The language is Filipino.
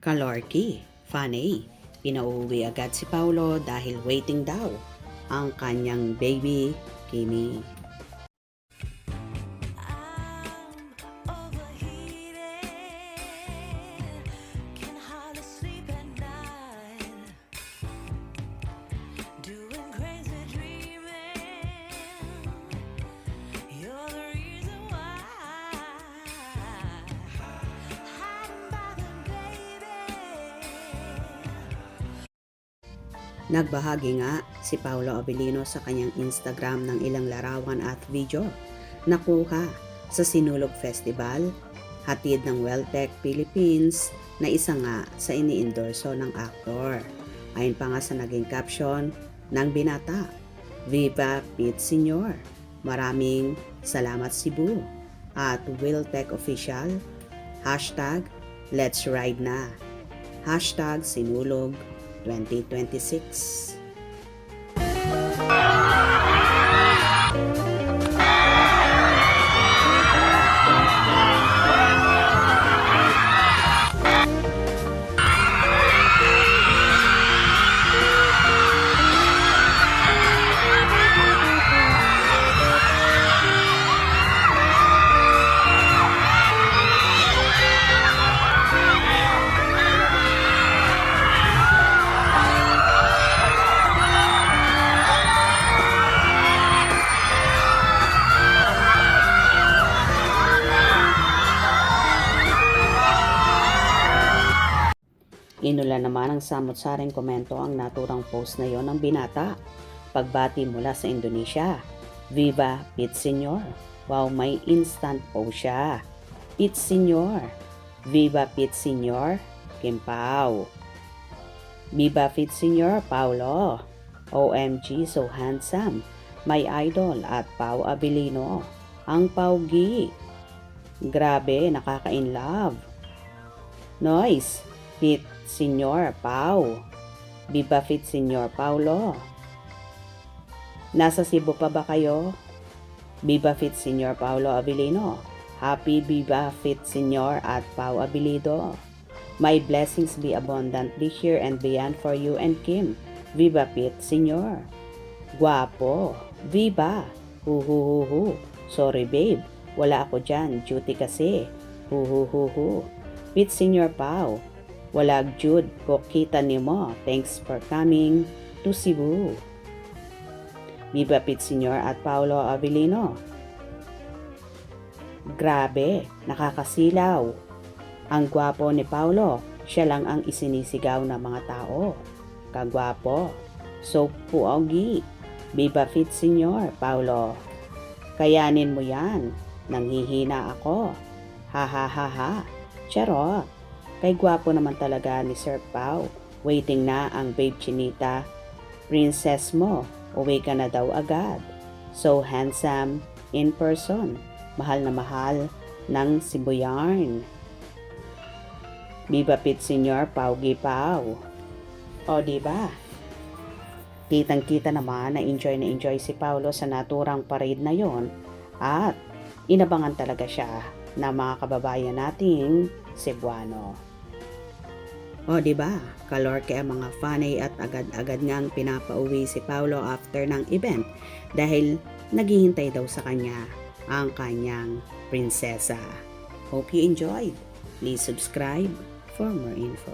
Kalorki, funny. Pinauwi agad si Paulo dahil waiting daw ang kanyang baby, Kimi. Nagbahagi nga si Paulo Abilino sa kanyang Instagram ng ilang larawan at video nakuha sa Sinulog Festival, hatid ng Welltech Philippines na isa nga sa ini-endorso ng aktor. Ayon pa nga sa naging caption ng binata, Viva Pete Sr. Maraming salamat Cebu at Welltech Official, hashtag Let's Ride na, hashtag Sinulog 2026. Inula naman ng samot-saring komento ang naturang post na yon ng binata. Pagbati mula sa Indonesia, Viva Pete Sr. Wow, may instant post siya. Pete Sr. Viva Pete Sr. Kim Pao. Viva Pete Sr. Paulo. OMG, so handsome. My idol at Pao Abilino. Ang Paugi. Grabe, nakaka-inlove. Noise. Pete Sr. Pao. Viva Pete Sr. Paulo. Nasa Cebu pa ba kayo? Viva Pete Sr. Paulo Abilino. Happy Viva Pete Sr. at Pao Abilido. My blessings be abundant this year and beyond for you and Kim. Viva Pete Sr. Guapo. Viva. Hu hu hu hu. Sorry babe. Wala ako dyan. Duty kasi. Hu hu hu hu. Pete Sr. Pao. Walag Jude ko kita nimo. Thanks for coming to Cebu. Viva Pete Sr. at Paulo Abilino. Grabe, nakakasilaw. Ang gwapo ni Paulo, siya lang ang isinisigaw ng mga tao. Kagwapo. So puogi. Viva Pete Sr. Paulo. Kayanin mo yan. Nanghihina ako. Ha ha ha ha. Charot. Kay gwapo naman talaga ni Sir Pao. Waiting na ang babe Chinita. Princess mo, uwi ka na daw agad. So handsome in person. Mahal na mahal ng Sibuyarn. Viva Pete Sr. Paugi Pao. O diba? Kitang-kita naman na enjoy si Paulo sa naturang parade na yon at inabangan talaga siya na mga kababayan nating Cebuano. O diba, kalorke ang mga funny at agad-agad ngang pinapauwi si Paulo after ng event dahil naghihintay daw sa kanya ang kanyang prinsesa. Hope you enjoyed. Please subscribe for more info.